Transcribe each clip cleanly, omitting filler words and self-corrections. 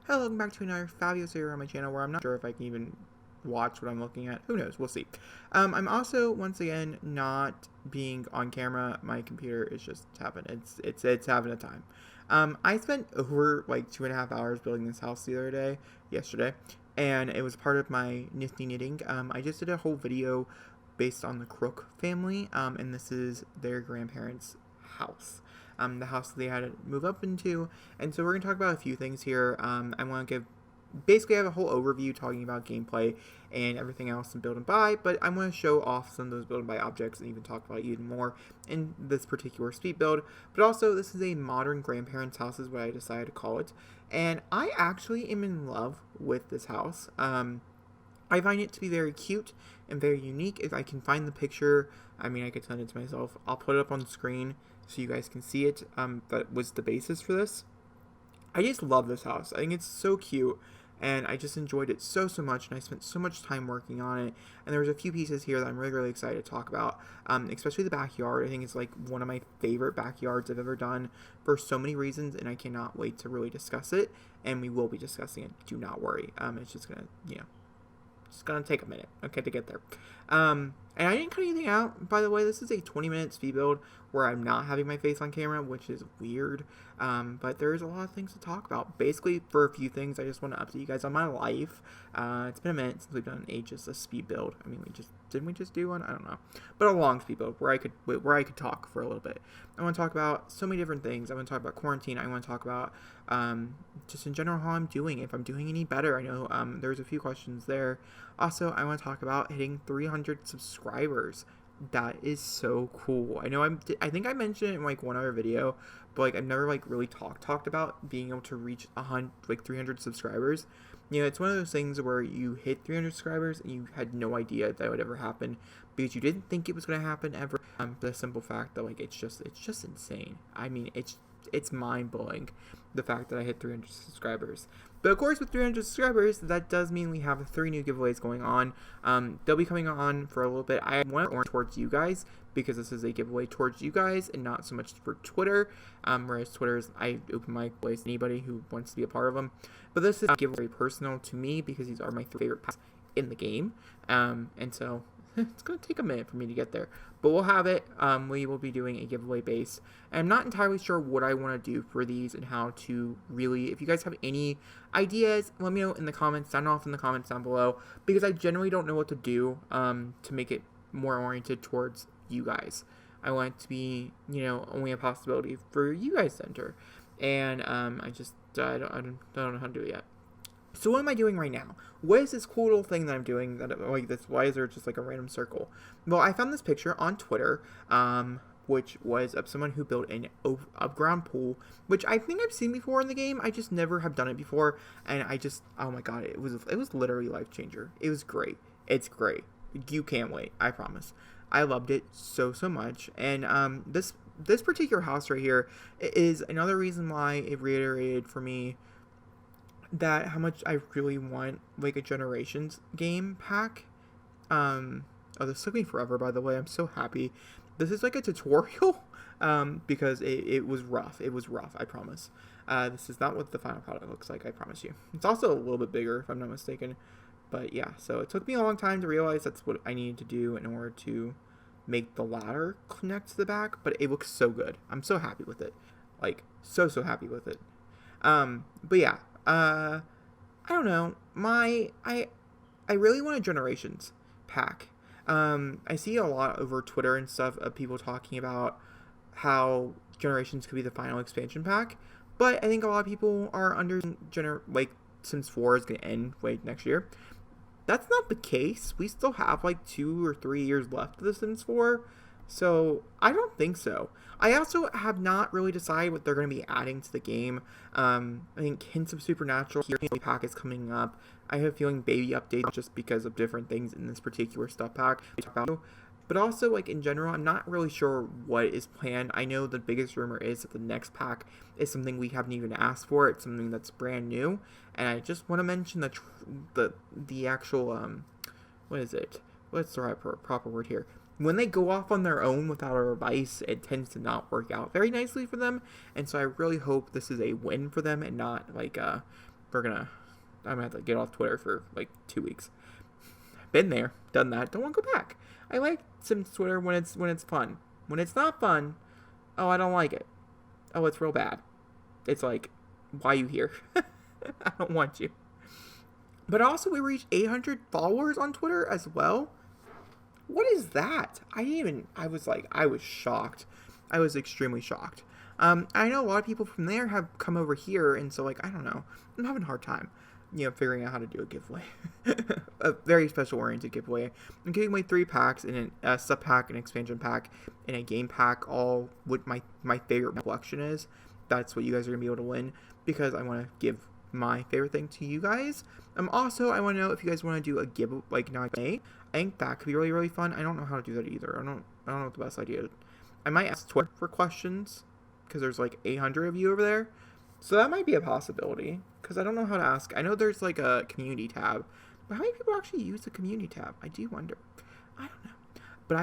Hello, welcome back to another fabulous video on my channel where I'm not sure if I can even watch what I'm looking at. Who knows? We'll see. I'm also, once again, not being on camera. My computer is just having, it's having a time. I spent over like 2.5 hours building this house yesterday, and it was part of my nifty knitting. I just did a whole video based on the Crook family, and this is their grandparents' house. The house that they had to move up into. And so we're going to talk about a few things here. I want to basically have a whole overview talking about gameplay and everything else in Build and Buy, but I want to show off some of those Build and Buy objects and even talk about it even more in this particular speed build. But also, this is a modern grandparents' house is what I decided to call it. And I actually am in love with this house. I find it to be very cute and very unique. If I can find the picture, I mean, I could send it to myself. I'll put it up on the screen so you guys can see it. That was the basis for this. I just love this house. I think it's so cute, and I just enjoyed it so much, and I spent so much time working on it. And there's a few pieces here that I'm really excited to talk about, especially the backyard. I think it's like one of my favorite backyards I've ever done for so many reasons, and I cannot wait to really discuss it, and we will be discussing it. Do not worry. It's just gonna, it's gonna take a minute, okay, to get there. And I didn't cut anything out, by the way. This is a 20-minute speed build where I'm not having my face on camera, which is weird. But there's a lot of things to talk about. Basically, for a few things, I just want to update you guys on my life. It's been a minute since we've done a speed build. I mean, didn't we just do one? I don't know. But a long speed build where I could talk for a little bit. I want to talk about so many different things. I want to talk about quarantine. I want to talk about just in general how I'm doing, if I'm doing any better. I know there's a few questions there. Also, I want to talk about hitting 300 subscribers. That is so cool. I know I think I mentioned it in like one other video, but like I've never like really talked about being able to reach 300 subscribers. It's one of those things where you hit 300 subscribers and you had no idea that would ever happen because you didn't think it was going to happen ever. The simple fact that like it's just insane. I mean, it's mind-blowing, the fact that I hit 300 subscribers. But of course, with 300 subscribers, that does mean we have 3 new giveaways going on. They'll be coming on for a little bit. I want to orient towards you guys because this is a giveaway towards you guys and not so much for Twitter. Whereas Twitter's, I open my place to anybody who wants to be a part of them. But this is a giveaway personal to me because these are my favorite packs in the game. And so it's going to take a minute for me to get there, but we'll have it. We will be doing a giveaway base. I'm not entirely sure what I want to do for these and how to really, if you guys have any ideas, let me know in the comments, sound off in the comments down below, because I generally don't know what to do to make it more oriented towards you guys. I want it to be, only a possibility for you guys to enter, and I don't know how to do it yet. So what am I doing right now? What is this cool little thing that I'm doing that like this? Why is there just like a random circle? Well, I found this picture on Twitter, which was of someone who built an above-ground pool, which I think I've seen before in the game. I just never have done it before, and oh my god, it was literally life changer. It was great. It's great. You can't wait. I promise. I loved it so much, and this particular house right here is another reason why it reiterated for me that how much I really want like a Generations game pack. Oh, this took me forever, by the way. I'm so happy. This is like a tutorial because it was rough. It was rough, I promise. This is not what the final product looks like, I promise you. It's also a little bit bigger, if I'm not mistaken. But yeah, so it took me a long time to realize that's what I needed to do in order to make the ladder connect to the back, but it looks so good. I'm so happy with it. Like, so happy with it. But yeah. I don't know. I really want a Generations pack. I see a lot over Twitter and stuff of people talking about how Generations could be the final expansion pack, but I think a lot of people are under Sims 4 is going to end next year. That's not the case. We still have like 2 or 3 years left of the Sims 4. So, I don't think so. I also have not really decided what they're going to be adding to the game. I think hints of Supernatural here pack is coming up. I have a feeling baby updates just because of different things in this particular stuff pack. But also, like, in general, I'm not really sure what is planned. I know the biggest rumor is that the next pack is something we haven't even asked for. It's something that's brand new. And I just want to mention the actual, what is it? What's the right proper word here? When they go off on their own without our advice, it tends to not work out very nicely for them. And so I really hope this is a win for them and not like I'm gonna have to get off Twitter for like 2 weeks. Been there, done that. Don't want to go back. I like some Twitter when it's fun. When it's not fun, oh, I don't like it. Oh, it's real bad. It's like, why are you here? I don't want you. But also, we reached 800 followers on Twitter as well. What is that? I was shocked. I was extremely shocked. I know a lot of people from there have come over here, and so, like, I don't know. I'm having a hard time, figuring out how to do a giveaway. A very special oriented giveaway. I'm giving away 3 packs, and a sub pack, an expansion pack, and a game pack, all what my favorite collection is. That's what you guys are going to be able to win, because I want to give my favorite thing to you guys. Also, I want to know if you guys want to do a give, like, now I think that could be really, really fun. I don't know how to do that either. I don't know what the best idea is. I might ask Twitter for questions, because there's like 800 of you over there. So that might be a possibility, because I don't know how to ask. I know there's like a community tab, but how many people actually use the community tab? I do wonder. I don't know. But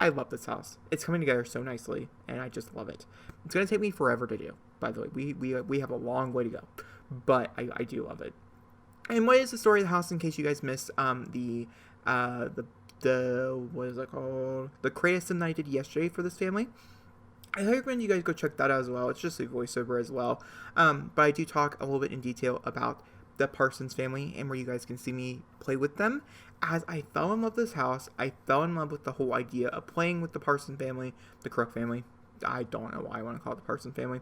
I love this house. It's coming together so nicely, and I just love it. It's going to take me forever to do, by the way. We have a long way to go, but I do love it. And what is the story of the house, in case you guys missed the what is it called? The creative sim that I did yesterday for this family. I recommend you guys go check that out as well. It's just a voiceover as well. But I do talk a little bit in detail about the Parsons family and where you guys can see me play with them. As I fell in love with this house, I fell in love with the whole idea of playing with the Parsons family, the Crook family. I don't know why I want to call it the Parsons family.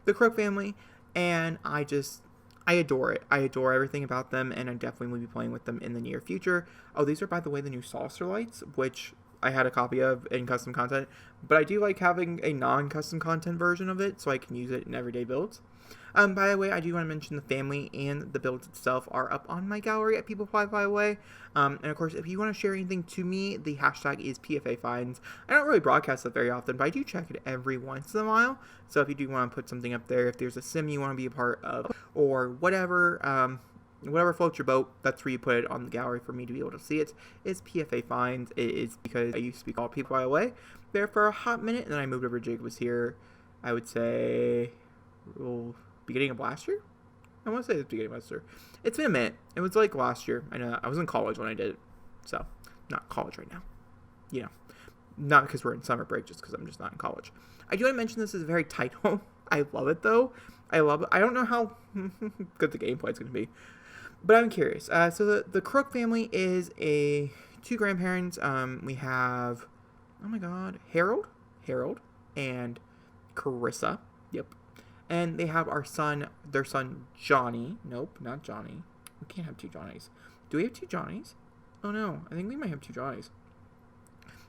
The Crook family. And I adore it. I adore everything about them, and I definitely will be playing with them in the near future. Oh, these are, by the way, the new saucer lights, which I had a copy of in custom content, but I do like having a non-custom content version of it, so I can use it in everyday builds. By the way, I do want to mention the family and the builds itself are up on my gallery at PeopleFly, by the way. And of course, if you want to share anything to me, the hashtag is PFAFinds. I don't really broadcast that very often, but I do check it every once in a while. So if you do want to put something up there, if there's a sim you want to be a part of, or whatever, whatever floats your boat, that's where you put it on the gallery for me to be able to see it. It's PFAFinds. It is because I used to be called PeopleFly there for a hot minute, and then I moved over to jacobishere, I would say, beginning of last year? I want to say it's beginning of last year. It's been a minute. It was like last year. I know that. I was in college when I did it. So, not college right now. Not because we're in summer break, just because I'm just not in college. I do want to mention this is a very tight home. I love it, though. I love it. I don't know how good the gameplay is going to be, but I'm curious. So the Crook family is 2 grandparents. We have, oh my god, Harold, and Carissa. Yep. And they have their son, Johnny. Nope, not Johnny. We can't have 2 Johnnies. Do we have 2 Johnnies? Oh no, I think we might have 2 Johnnies.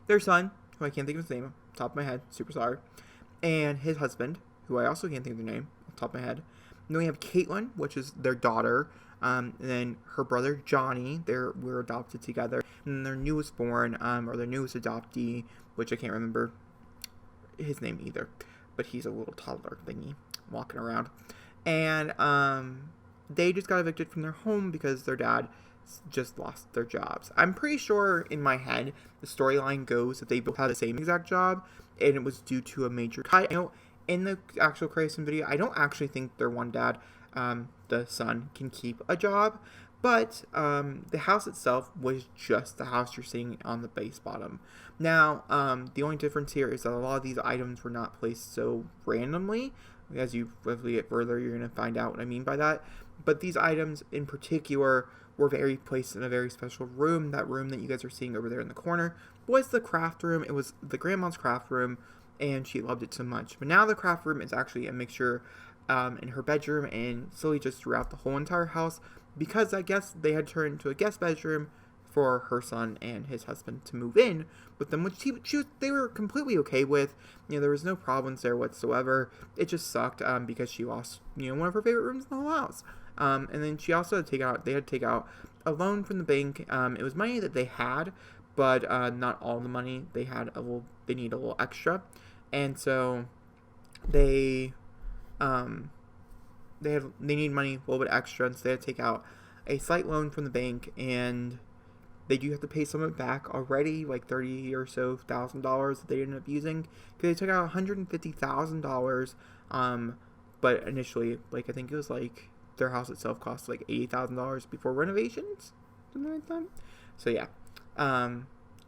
Their son, who I can't think of his name, top of my head, super sorry. And his husband, who I also can't think of their name, top of my head. And then we have Caitlin, which is their daughter. And then her brother, Johnny, we're adopted together. And then their newest born, or their newest adoptee, which I can't remember his name either. But he's a little toddler thingy walking around. And they just got evicted from their home because their dad just lost their jobs. I'm pretty sure in my head the storyline goes that they both had the same exact job, and it was due to a major cut. In the actual creation video, I don't actually think their one dad, the son, can keep a job. But the house itself was just the house you're seeing on the base bottom. Now, the only difference here is that a lot of these items were not placed so randomly. As you get further, you're going to find out what I mean by that. But these items in particular were placed in a very special room. That room that you guys are seeing over there in the corner was the craft room. It was the grandma's craft room, and she loved it so much. But now the craft room is actually a mixture in her bedroom and slowly just throughout the whole entire house, because I guess they had turned into a guest bedroom for her son and his husband to move in with them, which they were completely okay with. There was no problems there whatsoever. It just sucked because she lost one of her favorite rooms in the whole house. And then she also had to take out a loan from the bank. It was money that they had, but not all the money. They need a little extra, and so they need money a little bit extra, and so they had to take out a slight loan from the bank, and they do have to pay some of it back already, like $30,000 or so that they ended up using, because they took out $150,000. But initially, I think it was their house itself cost like $80,000 before renovations, something like that. So yeah,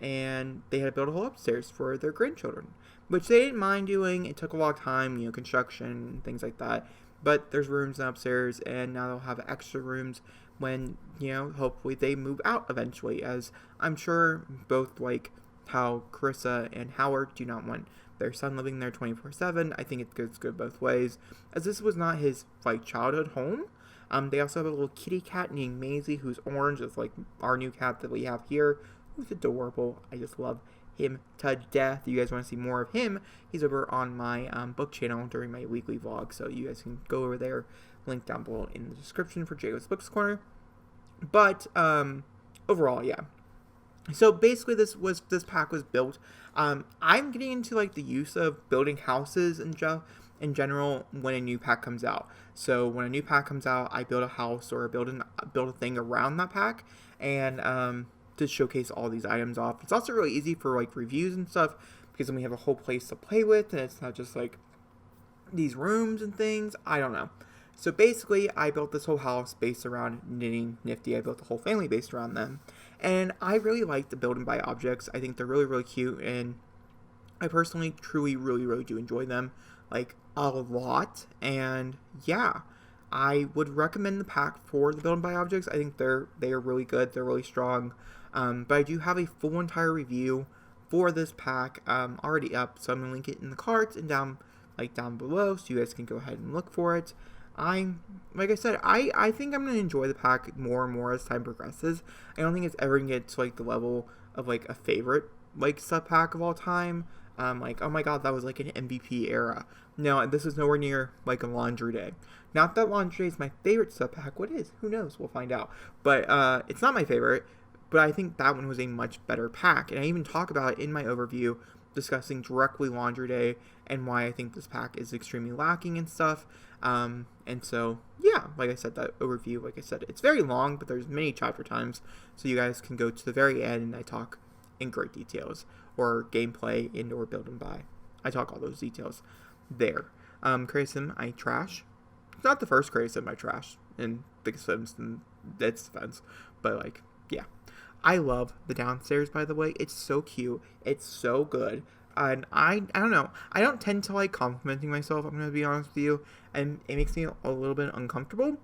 and they had to build a whole upstairs for their grandchildren, which they didn't mind doing. It took a long time, construction, things like that. But there's rooms upstairs, and now they'll have extra rooms when, hopefully they move out eventually, as I'm sure both like how Carissa and Howard do not want their son living there 24/7. I think it goes good both ways, as this was not his like childhood home. They also have a little kitty cat named Maisie, who's orange, just like our new cat that we have here, who's adorable. I just love him to death. If you guys want to see more of him, he's over on my book channel during my weekly vlog, so you guys can go over there, link down below in the description for Jacob's Books Corner. But overall, yeah. So basically, this pack was built. I'm getting into like the use of building houses in general when a new pack comes out. So when a new pack comes out, I build a house or build a thing around that pack, and to showcase all these items off. It's also really easy for like reviews and stuff, because then we have a whole place to play with, and it's not just like these rooms and things. I don't know. So basically, I built this whole house based around Knitting Nifty. I built the whole family based around them. And I really like the build and buy objects. I think they're really, really cute. And I personally, truly, really, really do enjoy them, like, a lot. And yeah, I would recommend the pack for the build and buy objects. I think they are really good. They're really strong. But I do have a full entire review for this pack already up. So I'm going to link it in the cards and down below, so you guys can go ahead and look for it. Like I said, I think I'm going to enjoy the pack more and more as time progresses. I don't think it's ever going to get to, like, the level of, like, a favorite, like, sub-pack of all time. Like, oh my god, that was, like, an MVP era. No, this is nowhere near, like, a Laundry Day. Not that Laundry Day is my favorite sub-pack. What is? Who knows? We'll find out. But, it's not my favorite. But I think that one was a much better pack. And I even talk about it in my overview, discussing directly Laundry Day and why I think this pack is extremely lacking and stuff. And so, yeah, like I said, that overview, like I said, it's very long, but there's many chapter times, so you guys can go to the very end and I talk in great details, or gameplay and or build and buy. I talk all those details there. Criticism, I trash. It's not the first criticism I trash in the Sims and its defense, but like, yeah. I love the downstairs, by the way. It's so cute. It's so good. And I don't know. I don't tend to like complimenting myself, I'm going to be honest with you. And it makes me a little bit uncomfortable.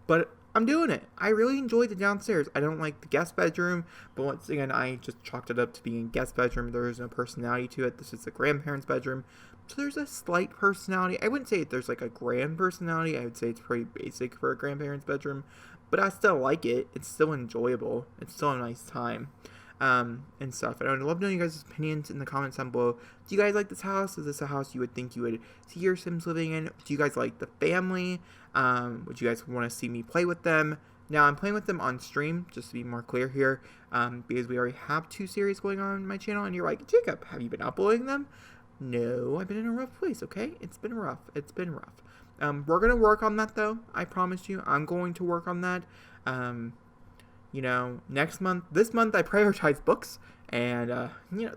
But I'm doing it. I really enjoy the downstairs. I don't like the guest bedroom. But once again, I just chalked it up to being a guest bedroom. There is no personality to it. This is the grandparents' bedroom. So there's a slight personality. I wouldn't say there's like a grand personality. I would say it's pretty basic for a grandparents' bedroom. But I still like it. It's still enjoyable. It's still a nice time. And stuff. And I would love knowing you guys' opinions in the comments down below. Do you guys like this house? Is this a house you would think you would see your Sims living in? Do you guys like the family? Would you guys want to see me play with them? Now, I'm playing with them on stream, just to be more clear here, because we already have 2 series going on my channel, and you're like, Jacob, have you been uploading them? No, I've been in a rough place, okay? It's been rough. It's been rough. We're going to work on that, though. I promise you. I'm going to work on that. This month I prioritize books, and,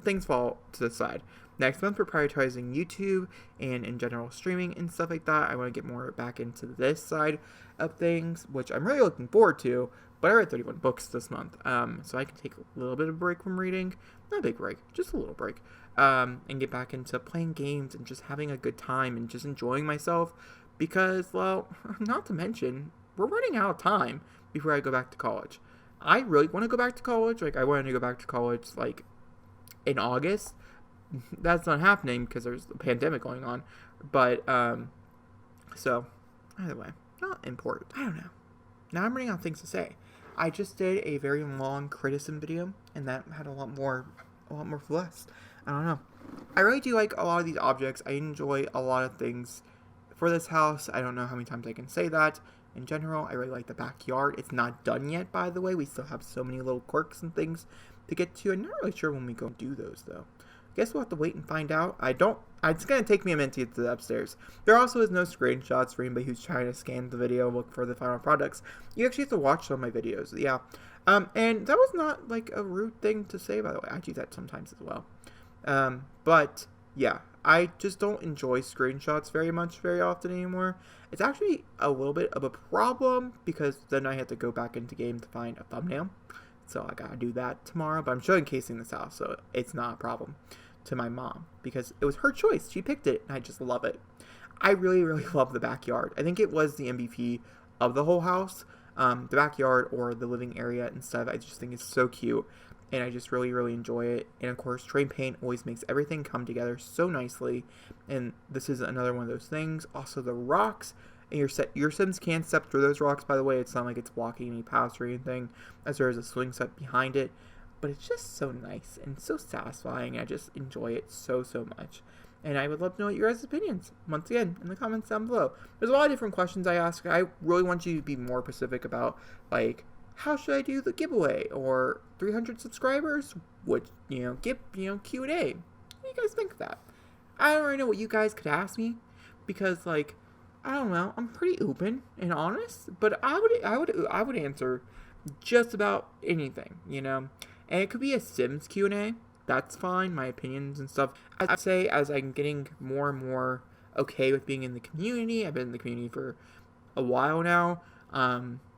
things fall to the side. Next month we're prioritizing YouTube and in general streaming and stuff like that. I want to get more back into this side of things, which I'm really looking forward to, but I read 31 books this month, so I can take a little bit of a break from reading. Not a big break, just a little break, and get back into playing games and just having a good time and just enjoying myself, because, well, not to mention, we're running out of time before I go back to college. I really want to go back to college. Like, I wanted to go back to college, like, in August. That's not happening because there's a pandemic going on. But, so, either way, not important. I don't know. Now I'm running out of things to say. I just did a very long criticism video, and that had a lot more for less. I don't know. I really do like a lot of these objects. I enjoy a lot of things for this house. I don't know how many times I can say that. In general, I really like the backyard. It's not done yet, by the way. We still have so many little quirks and things to get to. I'm not really sure when we go do those, though. Guess we'll have to wait and find out. It's going to take me a minute to get to the upstairs. There also is no screenshots for anybody who's trying to scan the video, look for the final products. You actually have to watch some of my videos, yeah. And that was not, like, a rude thing to say, by the way. I do that sometimes as well. But, yeah. I just don't enjoy screenshots very often anymore. It's actually a little bit of a problem because then I have to go back into game to find a thumbnail. So I gotta do that tomorrow. But I'm showing casing this house, so it's not a problem to my mom because it was her choice. She picked it, and I just love it. I really love the backyard. I think it was the MVP of the whole house. The backyard or the living area and stuff, I just think it's so cute. And I just really enjoy it. And of course, spray paint always makes everything come together so nicely. And this is another one of those things. Also, the rocks. And your Sims can step through those rocks, by the way. It's not like it's blocking any paths or anything, as there is a swing set behind it. But it's just so nice and so satisfying. I just enjoy it so much. And I would love to know your guys' opinions, once again, in the comments down below. There's a lot of different questions I ask. I really want you to be more specific about, like, how should I do the giveaway? Or 300 subscribers? Would, give, Q&A. What do you guys think of that? I don't really know what you guys could ask me. Because, like, I don't know. I'm pretty open and honest. But I would answer just about anything, And it could be a Sims Q&A. That's fine, my opinions and stuff. I'd say as I'm getting more and more okay with being in the community, I've been in the community for a while now,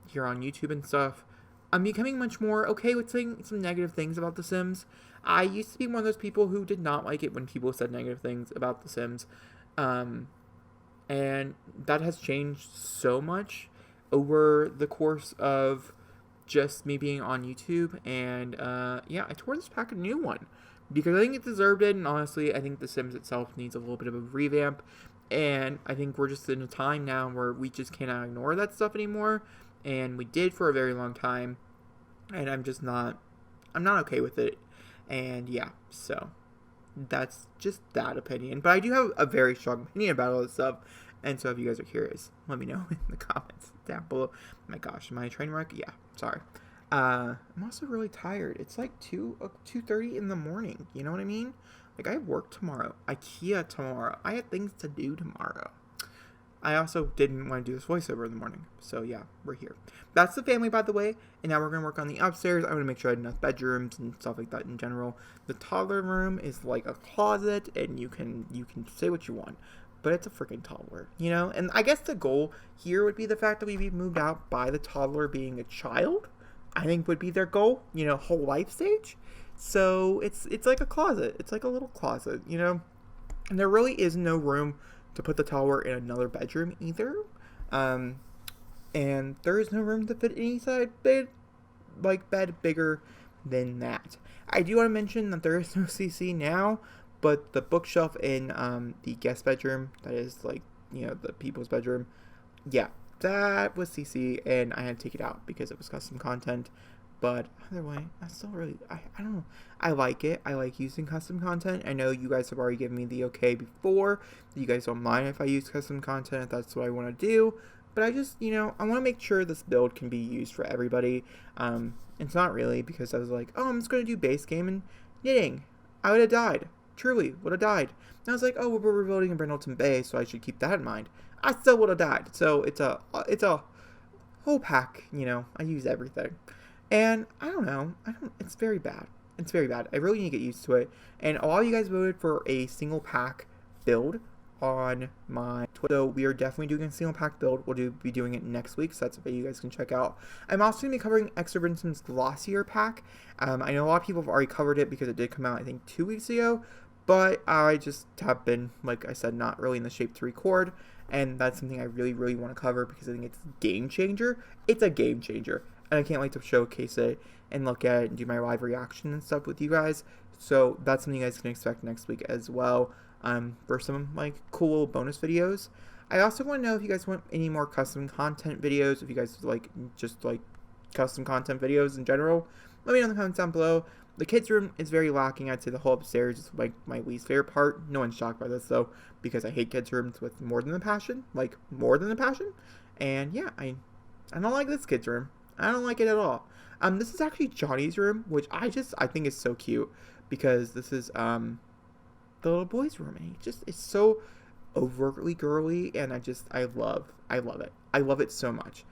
here on YouTube and stuff, I'm becoming much more okay with saying some negative things about The Sims. I used to be one of those people who did not like it when people said negative things about The Sims, and that has changed so much over the course of just me being on YouTube, and yeah, I tore this pack a new one because I think it deserved it, and honestly, I think The Sims itself needs a little bit of a revamp, and I think we're just in a time now where we just cannot ignore that stuff anymore, and we did for a very long time, and I'm not okay with it, and yeah, so that's just that opinion, but I do have a very strong opinion about all this stuff, and so if you guys are curious, let me know in the comments down below. Oh my gosh, am I a train wreck? Yeah, sorry. I'm also really tired. It's like 2:30 in the morning. You know what I mean? Like, I have work tomorrow. IKEA tomorrow. I have things to do tomorrow. I also didn't want to do this voiceover in the morning. So, yeah, we're here. That's the family, by the way. And now we're going to work on the upstairs. I'm going to make sure I have enough bedrooms and stuff like that in general. The toddler room is like a closet, and you can say what you want. But it's a freaking toddler, And I guess the goal here would be the fact that we be moved out by the toddler being a child. I think would be their goal, whole life stage. So it's like a closet. It's like a little closet, And there really is no room to put the toddler in another bedroom either. And there is no room to fit any side bed bigger than that. I do want to mention that there is no CC now. But the bookshelf in the guest bedroom, that is like, the people's bedroom, yeah, that was CC, and I had to take it out because it was custom content. But either way, I still really, I don't know. I like it. I like using custom content. I know you guys have already given me the okay before. You guys don't mind if I use custom content, if that's what I want to do. But I just, I want to make sure this build can be used for everybody. It's not really because I was like, oh, I'm just going to do base game and knitting. I would have died. Truly would have died. And I was like, oh, well, we're rebuilding in Brindleton Bay, so I should keep that in mind. I still would have died. So it's a whole pack, I use everything. And I don't know. It's very bad. It's very bad. I really need to get used to it. And a lot of you guys voted for a single pack build on my Twitter. So we are definitely doing a single pack build. We'll be doing it next week, so that's a video you guys can check out. I'm also going to be covering Extra Brinson's Glossier pack. I know a lot of people have already covered it because it did come out, I think, 2 weeks ago. But I just have been, like I said, not really in the shape to record. And that's something I really want to cover because I think it's a game changer. It's a game changer. And I can't wait to showcase it and look at it and do my live reaction and stuff with you guys. So that's something you guys can expect next week as well. For some like cool little bonus videos. I also want to know if you guys want any more custom content videos. If you guys like just like custom content videos in general, let me know in the comments down below. The kids' room is very lacking. I'd say the whole upstairs is like my least favorite part. No one's shocked by this though, because I hate kids' rooms with more than a passion. And yeah, I don't like this kids' room. I don't like it at all. This is actually Johnny's room, which I think is so cute because this is the little boy's room, and it's so overtly girly, and I love it. I love it so much.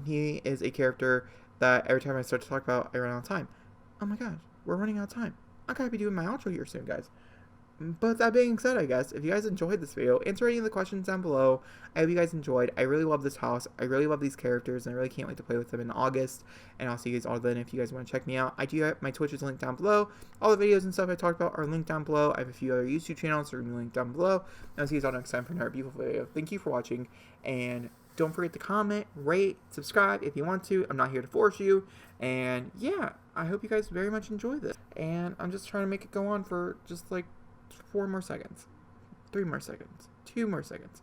He is a character that every time I start to talk about, I run out of time. Oh my gosh, we're running out of time. I gotta be doing my outro here soon, guys. But that being said, I guess, if you guys enjoyed this video, answer any of the questions down below. I hope you guys enjoyed. I really love this house. I really love these characters, and I really can't wait to play with them in August. And I'll see you guys all then if you guys want to check me out. I do have my Twitch is linked down below. All the videos and stuff I talked about are linked down below. I have a few other YouTube channels that are going to be linked down below. And I'll see you guys all next time for another beautiful video. Thank you for watching, and don't forget to comment, rate, subscribe if you want to. I'm not here to force you. And yeah, I hope you guys very much enjoy this. And I'm just trying to make it go on for just like 4 more seconds, 3 more seconds, 2 more seconds.